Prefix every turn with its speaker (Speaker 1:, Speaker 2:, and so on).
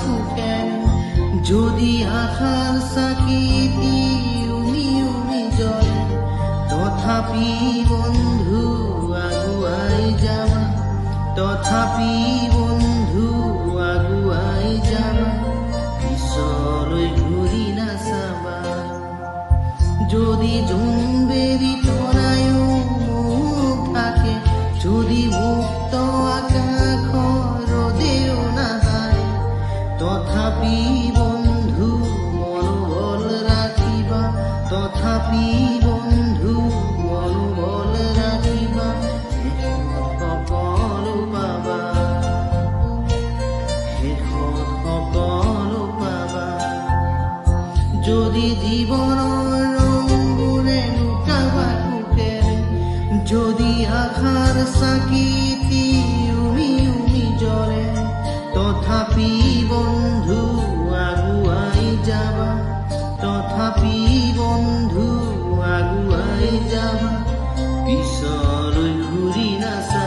Speaker 1: সুখে যদি আশাৰ চাকিটি উমি উমি জ্বলে তথাপি বন্ধু আগুৱাই যাবা তথাপি বন্ধু আগুৱাই যাবা পিছলৈ ঘূৰি নাচাবা যদি জোনবেৰি তৰায়ো মুখ থাকে যদি মুক্ত আকাশৰ ৰদেও নাযায় তথাপি বন্ধু মনোবল ৰাখিবা তথাপি বন্ধু মনোবল ৰাখিবা সকলো পাবা শেষত সকলো পাবা যদি জীৱনৰ ৰংবোৰে লুকাবা সুখেৰে যদি আশাৰ চাকিটি উমি উমি জ্বলে তথাপি বন্ধু আগুৱাই যাবা তথাপি বন্ধু আগুৱাই যাবা পিছলৈ ঘূৰি নাচা